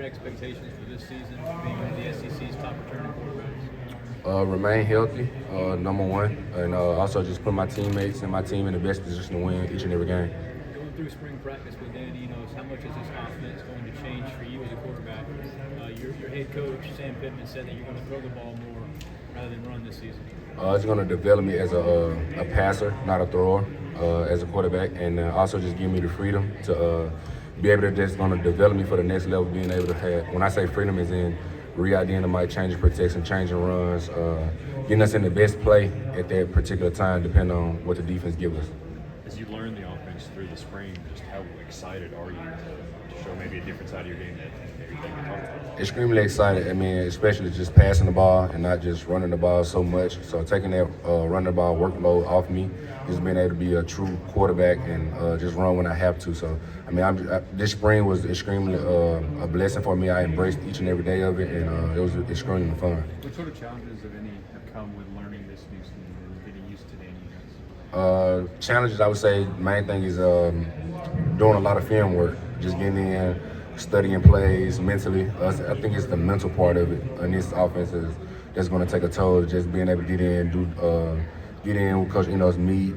expectations for this season, being one of the SEC's top returning quarterbacks? Remain healthy, number one, and also just put my teammates and my team in the best position to win each and every game. Going through spring practice with Dan Enos, how much is this offense going to change for you as a quarterback? Your head coach, Sam Pittman, said that you're going to throw the ball more rather than run this season. It's going to develop me as a passer, not a thrower, as a quarterback, and also just give me the freedom to be able to just going to develop me for the next level, being able to have, when I say freedom, is in re-identifying, changing protection, changing runs, getting us in the best play at that particular time, depending on what the defense gives us. As you learn the offense through the spring, just how excited are you to show maybe a different side of your game that you can talk about? Extremely excited. I mean, especially just passing the ball and not just running the ball so much. So taking that running the ball workload off me, just being able to be a true quarterback and just run when I have to. So, I mean, this spring was extremely a blessing for me. I embraced each and every day of it, and it was extremely fun. What sort of challenges, if any, have come with learning this new scheme and getting used to Dan Enos? Challenges, I would say, main thing is doing a lot of film work, just getting in, studying plays mentally. I think it's the mental part of it, and this offense that's going to take a toll. Just being able to get in with Coach Enos, meet,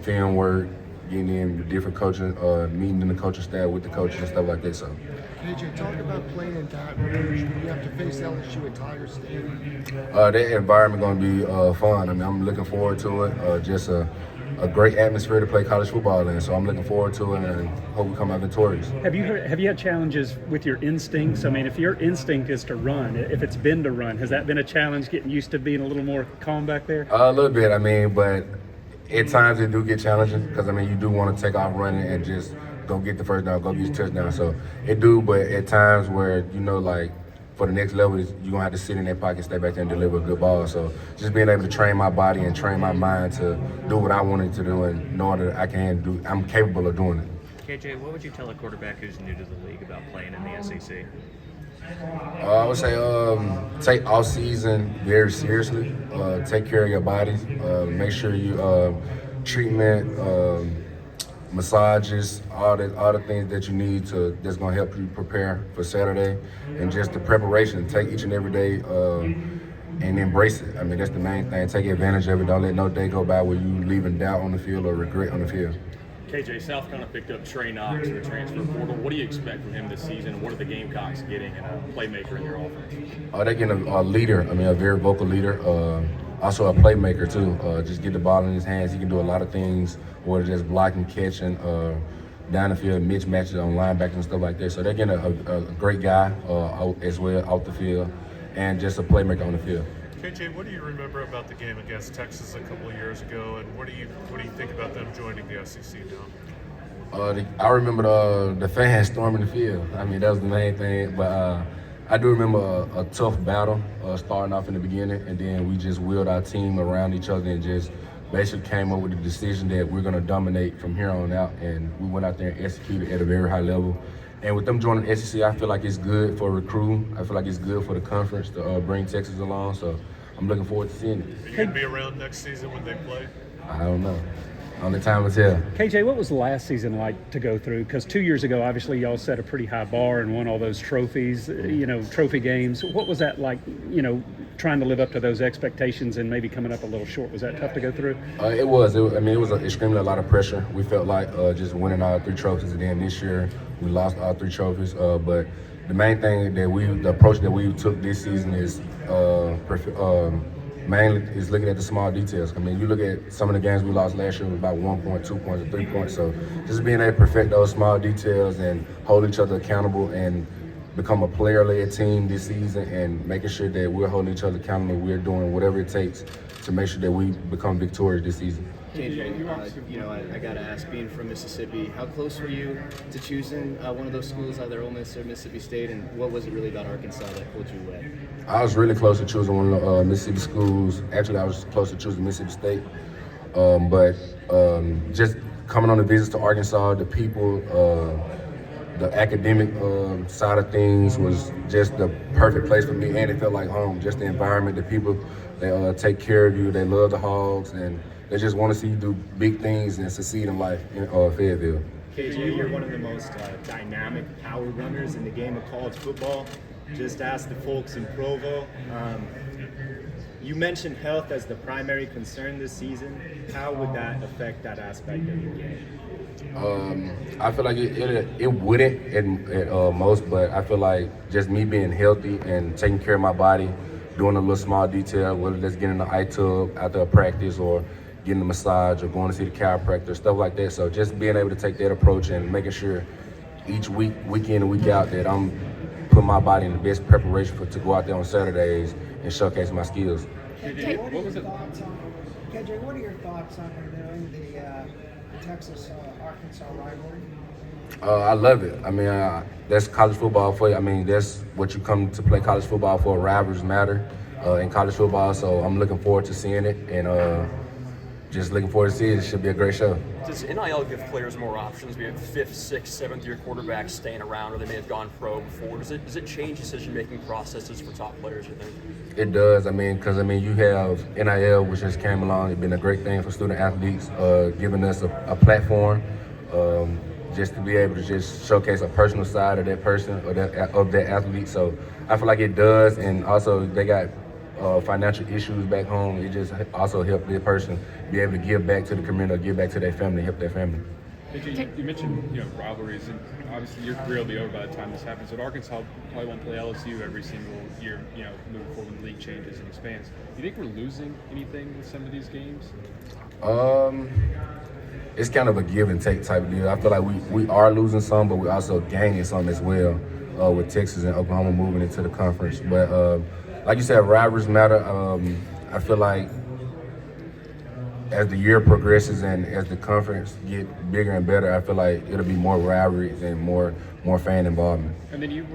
film work, getting in with different coaching, meeting in the coaching staff with the coaches and stuff like that. So. KJ, talk about playing in Baton Rouge. You have to face LSU at Tiger Stadium. That environment going to be fun. I mean, I'm looking forward to it. Just a great atmosphere to play college football in. So I'm looking forward to it and hope we come out victorious. Have you had challenges with your instincts? I mean, if your instinct is to run, if it's been to run, has that been a challenge, getting used to being a little more calm back there? A little bit, I mean, but at times it do get challenging because, I mean, you do want to take off running and just go get the first down, go get your touchdown. So it do, but at times where, you know, like, for the next level, you're going to have to sit in that pocket, stay back there and deliver a good ball. So just being able to train my body and train my mind to do what I wanted to do and know that I'm capable of doing it. KJ, what would you tell a quarterback who's new to the league about playing in the SEC? I would say take off season very seriously. Take care of your body. Make sure you treatment, massages, all the things that you need that's gonna help you prepare for Saturday, and just the preparation. Take each and every day and embrace it. I mean, that's the main thing. Take advantage of it. Don't let no day go by where you leaving doubt on the field or regret on the field. KJ, South kind of picked up Trey Knox in the transfer portal. What do you expect from him this season? What are the Gamecocks getting in a playmaker in your offense? They're getting a leader. I mean, a very vocal leader. Also a playmaker too. Just get the ball in his hands. He can do a lot of things, whether just blocking, catching, down the field, mismatches on linebackers and stuff like that. So they're getting a great guy as well out the field, and just a playmaker on the field. KJ, what do you remember about the game against Texas a couple of years ago, and what do you think about them joining the SEC now? I remember the fans storming the field. I mean, that was the main thing. But I do remember a tough battle starting off in the beginning, and then we just wheeled our team around each other and just basically came up with the decision that we're going to dominate from here on out. And we went out there and executed at a very high level. And with them joining the SEC, I feel like it's good for recruiting. I feel like it's good for the conference to bring Texas along. So I'm looking forward to seeing it. Are you going to be around next season when they play? I don't know. Only time will tell. KJ, what was last season like to go through? Because 2 years ago, obviously, y'all set a pretty high bar and won all those trophies, trophy games. What was that like, trying to live up to those expectations and maybe coming up a little short? Was that tough to go through? It was. It was extremely a lot of pressure. We felt like just winning all 3 trophies, and then this year we lost all 3 trophies. But the main thing the approach that we took this season is mainly is looking at the small details. I mean, you look at some of the games we lost last year with about 1 point, 2 points, or 3 points. So just being able to perfect those small details and hold each other accountable and become a player-led team this season, and making sure that we're holding each other accountable. We're doing whatever it takes to make sure that we become victorious this season. KJ, I got to ask, being from Mississippi, how close were you to choosing one of those schools, either Ole Miss or Mississippi State, and what was it really about Arkansas that pulled you away? I was really close to choosing one of the Mississippi schools. Actually, I was close to choosing Mississippi State. But just coming on the visits to Arkansas, the people, the academic side of things was just the perfect place for me, and it felt like home. Just the environment, the people, they take care of you, they love the Hogs, and they just want to see you do big things and succeed in life in Fayetteville. KJ, you're one of the most dynamic power runners in the game of college football. Just ask the folks in Provo. You mentioned health as the primary concern this season. How would that affect that aspect of your game? I feel like it wouldn't at most, but I feel like just me being healthy and taking care of my body, doing a little small detail, whether that's getting the eye tub after a practice or getting a massage or going to see the chiropractor, stuff like that. So just being able to take that approach and making sure each week in and week out that I'm putting my body in the best preparation to go out there on Saturdays and showcase my skills. KJ, what are your thoughts on renewing the Texas-Arkansas rivalry? I love it. I mean, that's college football for you. I mean, that's what you come to play college football for. Rivalries matter in college football, so I'm looking forward to seeing it and just looking forward to seeing it. It should be a great show. Does NIL give players more options? We have 5th, 6th, 7th year quarterbacks staying around, or they may have gone pro before. Does it change decision-making processes for top players, you think? It does. I mean, because you have NIL, which just came along. It's been a great thing for student athletes, giving us a platform just to be able to just showcase a personal side of that person or of that athlete. So I feel like it does, and also they got financial issues back home. It just also helped the person be able to give back to the community, or give back to their family, help their family. KJ, you mentioned rivalries, and obviously your career will be over by the time this happens. But Arkansas probably won't play LSU every single year. Moving forward, when the league changes and expands. Do you think we're losing anything with some of these games? It's kind of a give and take type of deal. I feel like we are losing some, but we're also gaining some as well with Texas and Oklahoma moving into the conference. But like you said, rivalries matter. I feel like as the year progresses and as the conference get bigger and better, I feel like it'll be more rivalries and more fan involvement. And then you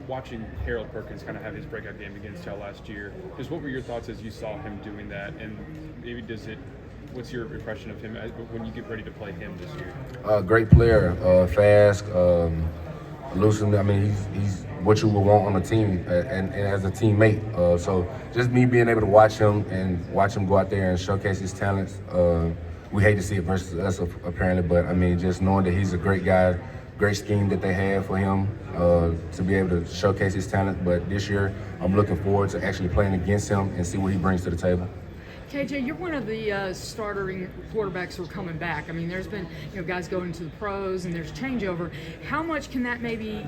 watching Harold Perkins kind of have his breakout game against y'all last year. Just what were your thoughts as you saw him doing that, and maybe what's your impression of him when you get ready to play him this year? Great player, fast, elusive. I mean, he's what you would want on a team and as a teammate. So just me being able to watch him go out there and showcase his talents. We hate to see it versus us apparently, but I mean, just knowing that he's a great guy, great scheme that they have for him to be able to showcase his talent. But this year, I'm looking forward to actually playing against him and see what he brings to the table. KJ, you're one of the starting quarterbacks who are coming back. I mean, there's been guys going into the pros and there's changeover. How much can that maybe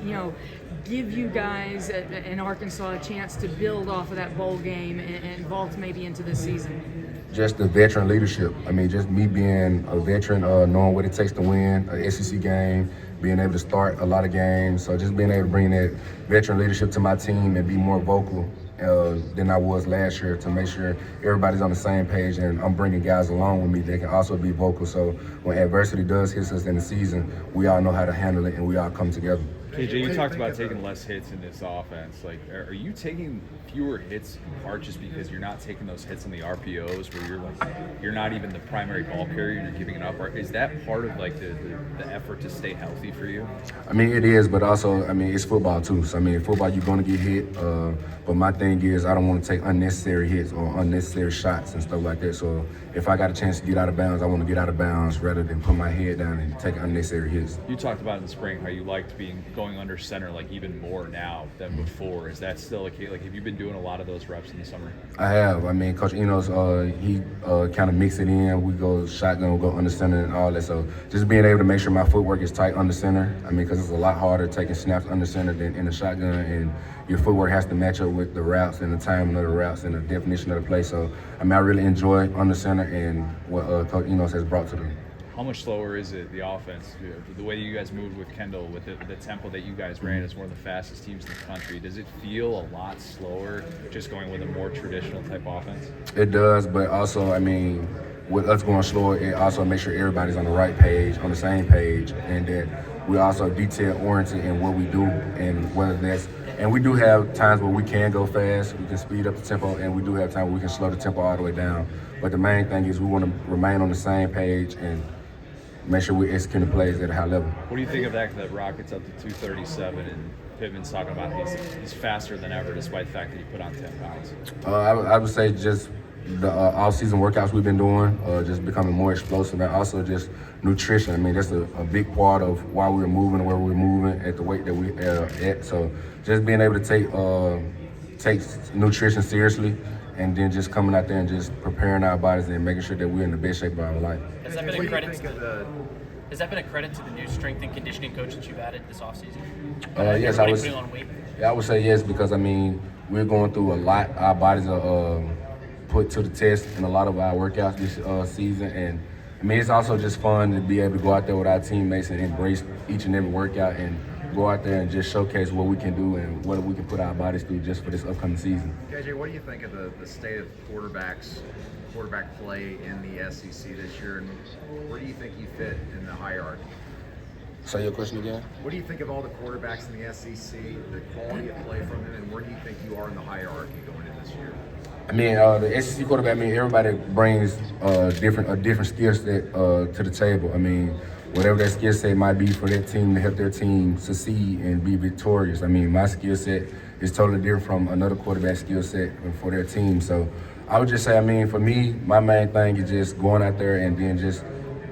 give you guys in Arkansas a chance to build off of that bowl game and vault maybe into this season? Just the veteran leadership. I mean, just me being a veteran, knowing what it takes to win an SEC game, being able to start a lot of games. So just being able to bring that veteran leadership to my team and be more vocal than I was last year, to make sure everybody's on the same page and I'm bringing guys along with me that can also be vocal. So when adversity does hit us in the season, we all know how to handle it and we all come together. KJ, you talked about taking less hits in this offense. Like, are you taking fewer hits in part just because you're not taking those hits on the RPOs where you're not even the primary ball carrier and you're giving it up? Or is that part of like the effort to stay healthy for you? I mean, it is, but also, I mean, it's football too. So I mean, football, you're going to get hit. But my thing is, I don't want to take unnecessary hits or unnecessary shots and stuff like that. So if I got a chance to get out of bounds, I want to get out of bounds rather than put my head down and take unnecessary hits. You talked about in the spring how you liked going under center like even more now than before. Is that still a key? Like, have you been doing a lot of those reps in the summer? I have. I mean, Coach Enos, he kind of mix it in. We go shotgun, we go under center and all that. So just being able to make sure my footwork is tight under center. I mean, because it's a lot harder taking snaps under center than in the shotgun, and your footwork has to match up with the routes and the timing of the routes and the definition of the play. So, I mean, I really enjoy under center and what Coach Enos has brought to them. How much slower is it, the offense? The way you guys moved with Kendall, with the tempo that you guys ran as one of the fastest teams in the country, does it feel a lot slower just going with a more traditional type offense? It does, but also, I mean, with us going slower, it also makes sure everybody's on the right page, on the same page, and that we're also detail-oriented in what we do and whether that's – and we do have times where we can go fast, we can speed up the tempo, and we do have times where we can slow the tempo all the way down. But the main thing is we want to remain on the same page and make sure we execute the plays at a high level. What do you think of that Rockets up to 237 and Pittman's talking about he's faster than ever despite the fact that he put on 10 pounds? I would say just the off-season workouts we've been doing, just becoming more explosive, and also just nutrition. I mean, that's a big part of why we're moving where we're moving at the weight that we at. So just being able to take nutrition seriously, and then just coming out there and just preparing our bodies and making sure that we're in the best shape of our life. Has that been a credit to the new strength and conditioning coach that you've added this offseason? Yes, putting on weight? I would say yes, because I mean, we're going through a lot. Our bodies are put to the test in a lot of our workouts this season, and I mean, it's also just fun to be able to go out there with our teammates and embrace each and every workout and go out there and just showcase what we can do and what we can put our bodies through just for this upcoming season. KJ, what do you think of the state of quarterback play in the SEC this year, and where do you think you fit in the hierarchy? Say your question again? What do you think of all the quarterbacks in the SEC, the quality of play from them, and where do you think you are in the hierarchy going into this year? I mean, the SEC quarterback, I mean, everybody brings a different skill set to the table. I mean, whatever that skill set might be for that team to help their team succeed and be victorious. I mean, my skill set is totally different from another quarterback skill set for their team. So I would just say, I mean, for me, my main thing is just going out there and then just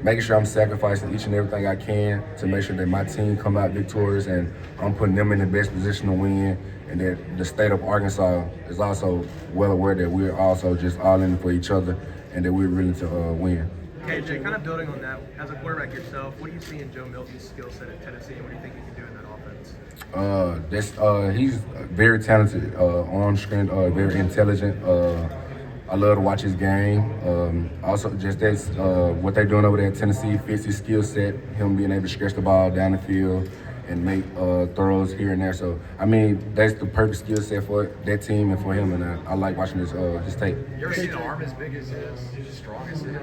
making sure I'm sacrificing each and everything I can to make sure that my team come out victorious and I'm putting them in the best position to win, and that the state of Arkansas is also well aware that we're also just all in for each other and that we're willing to win. KJ, kind of building on that, as a quarterback yourself, what do you see in Joe Milton's skill set at Tennessee, and what do you think he can do in that offense? He's very talented on screen, very intelligent. I love to watch his game. Also, just that's what they're doing over there at Tennessee fits his skill set. Him being able to stretch the ball down the field and make throws here and there. So, I mean, that's the perfect skill set for that team and for him. And I like watching his tape. You ever seen an arm as big as his, as strong as his?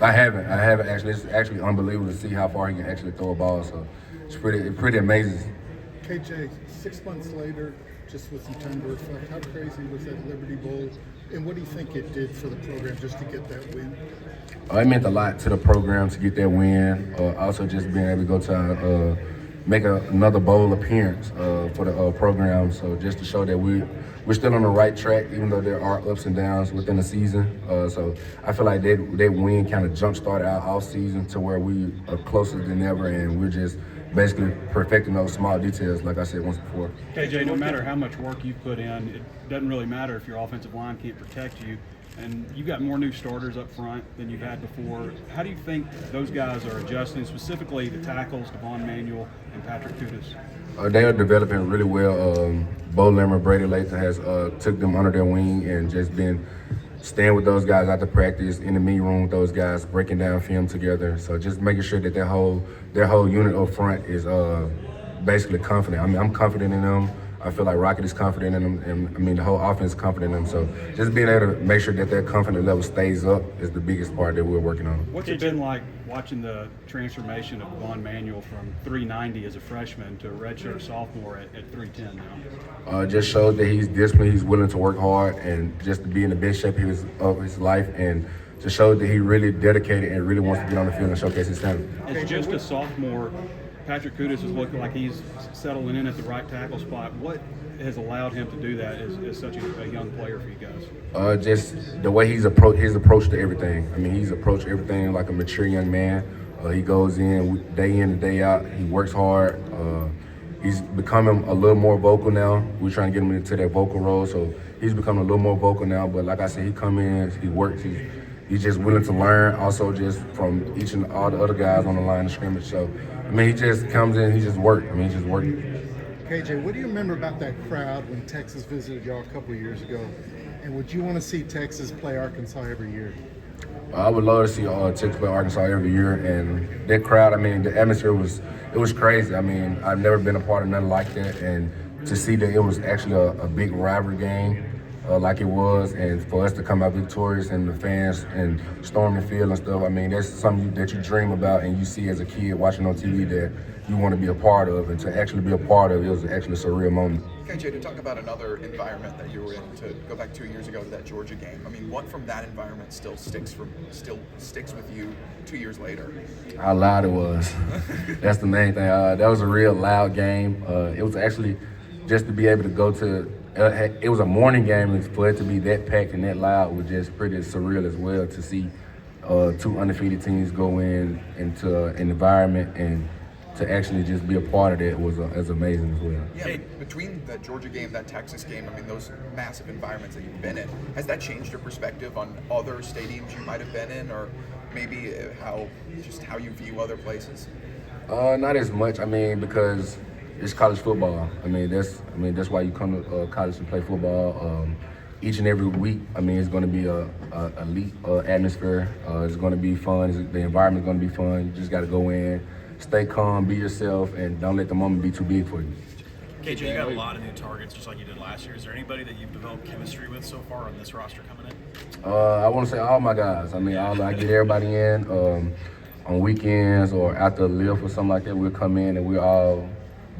I haven't actually. It's actually unbelievable to see how far he can actually throw a ball. So, it's pretty amazing. KJ, 6 months later, just with some time to reflect, how crazy was that Liberty Bowl? And what do you think it did for the program just to get that win? It meant a lot to the program to get that win. Also, just being able to go to make another bowl appearance for the program. So just to show that we're still on the right track, even though there are ups and downs within the season. So I feel like that win kind of jump-started our off season to where we are closer than ever, and we're just basically perfecting those small details, like I said once before. KJ, no matter how much work you put in, it doesn't really matter if your offensive line can't protect you. And you've got more new starters up front than you've had before. How do you think those guys are adjusting, specifically the tackles, Devon Manuel and Patrick Kudus? They are developing really well. Bo Lemmer, Brady Lathan has took them under their wing and just been staying with those guys after practice, in the meeting room with those guys, breaking down film together. So just making sure that their whole unit up front is basically confident. I mean, I'm confident in them. I feel like Rocket is confident in them, and I mean the whole offense is confident in them. So just being able to make sure that their confidence level stays up is the biggest part that we're working on. What's it been like watching the transformation of Devon Manuel from 390 as a freshman to a redshirt sophomore at 310 now? Just shows that he's disciplined, he's willing to work hard, and just to be in the best shape of his life, and to show that he really dedicated and really wants to get on the field and showcase his talent. As just a sophomore, Patrick Kudus is looking like he's settling in at the right tackle spot. What has allowed him to do that as such a young player for you guys? Just the way his approach to everything. I mean, he's approached everything like a mature young man. He goes in day and day out. He works hard. He's becoming a little more vocal now. We're trying to get him into that vocal role, so he's becoming a little more vocal now. But like I said, he come in, he works, he's just willing to learn. Also, just from each and all the other guys on the line of scrimmage. So, I mean, he just comes in, he just works. I mean, he's just working. KJ, what do you remember about that crowd when Texas visited y'all a couple of years ago? And would you want to see Texas play Arkansas every year? I would love to see Texas play Arkansas every year, and that crowd, I mean, the atmosphere was crazy. I mean, I've never been a part of nothing like that, and to see that it was actually a big rivalry game like it was, and for us to come out victorious and the fans and storm the field and stuff, I mean, that's something that you dream about and you see as a kid watching on TV that you want to be a part of, and to actually be a part of it was actually a surreal moment. KJ, to talk about another environment that you were in, to go back 2 years ago to that Georgia game, I mean, what from that environment still sticks with you 2 years later? How loud it was. That's the main thing. That was a real loud game. It was actually just to be able to go to, it was a morning game, and for it to be that packed and that loud was just pretty surreal as well, to see two undefeated teams go into an environment, and to actually just be a part of that was amazing as well. Yeah, between the Georgia game, that Texas game, I mean, those massive environments that you've been in, has that changed your perspective on other stadiums you might have been in, or maybe how you view other places? Not as much. I mean, because it's college football. I mean, that's why you come to college to play football. Each and every week, I mean, it's going to be a elite atmosphere. It's going to be fun. The environment's going to be fun. You just got to go in, stay calm, be yourself, and don't let the moment be too big for you. KJ, you got a lot of new targets, just like you did last year. Is there anybody that you've developed chemistry with so far on this roster coming in? I want to say all my guys. I mean, I get everybody in on weekends or after a lift or something like that. We'll come in and we're all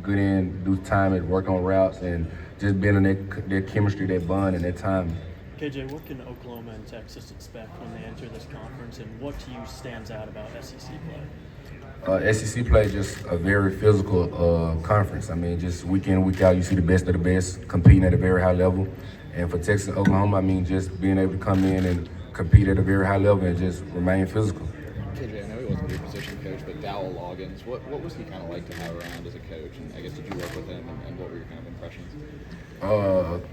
good in, do time and work on routes and just building their chemistry, that bond, and that time. KJ, what can Oklahoma and Texas expect when they enter this conference, and what to you stands out about SEC play? SEC play is just a very physical conference. I mean, just week in, week out, you see the best of the best competing at a very high level. And for Texas and Oklahoma, I mean, just being able to come in and compete at a very high level and just remain physical. KJ, I know he wasn't your position coach, but Dowell Loggins, what was he kind of like to have around as a coach? And I guess, did you work with him, and what were your kind of impressions?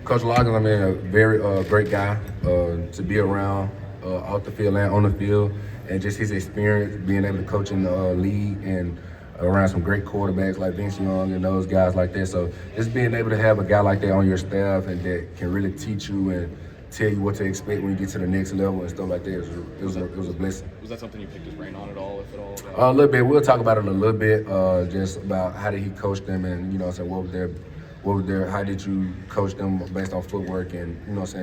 Coach Logan, I mean, a very great guy to be around off the field and on the field, and just his experience being able to coach in the league and around some great quarterbacks like Vince Young and those guys like that. So just being able to have a guy like that on your staff and that can really teach you and tell you what to expect when you get to the next level and stuff like that, it was a blessing. Was that something you picked his brain on at all, if at all? A little bit. We'll talk about it a little bit, just about how did he coach them, and what was their, how did you coach them based on footwork, and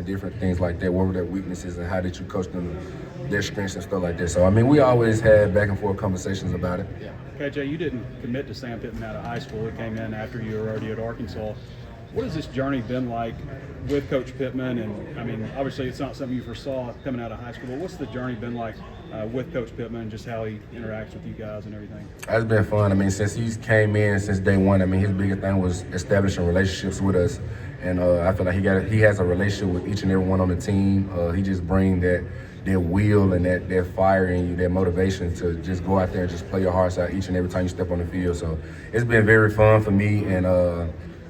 different things like that. What were their weaknesses, and how did you coach them, their strengths and stuff like that. So I mean, we always had back and forth conversations about it. Yeah. KJ, you didn't commit to Sam Pittman out of high school. It came in after you were already at Arkansas. What has this journey been like with Coach Pittman? And I mean, obviously it's not something you foresaw coming out of high school, but what's the journey been like with Coach Pittman and just how he interacts with you guys and everything? It's been fun. I mean, since he's came in since day one, I mean, his biggest thing was establishing relationships with us. And I feel like he has a relationship with each and every one on the team. He just brings that will and that fire in you, that motivation to just go out there and just play your hearts out each and every time you step on the field. So it's been very fun for me, and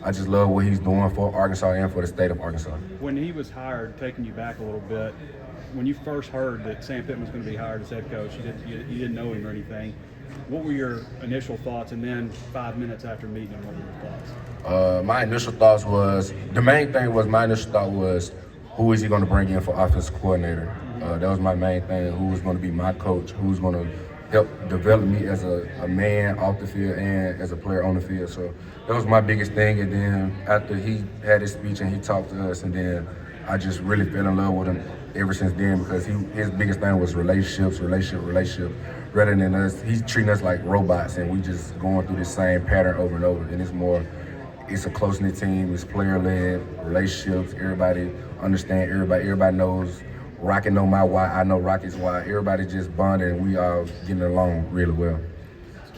I just love what he's doing for Arkansas and for the state of Arkansas. When he was hired, taking you back a little bit, when you first heard that Sam Pittman was going to be hired as head coach, you didn't know him or anything. What were your initial thoughts? And then 5 minutes after meeting him, what were your thoughts? My initial thoughts was, the main thing was, my initial thought was, who is he going to bring in for offensive coordinator? That was my main thing. Who was going to be my coach? Who's going to help develop me as a man off the field and as a player on the field? So that was my biggest thing. And then after he had his speech and he talked to us, and then I just really fell in love with him ever since then, because his biggest thing was relationships, rather than us. He's treating us like robots, and we just going through the same pattern over and over. And it's a close-knit team. It's player-led, relationships. Everybody understand everybody knows. Rocket know my why, I know Rocket's why. Everybody just bonded, and we all getting along really well.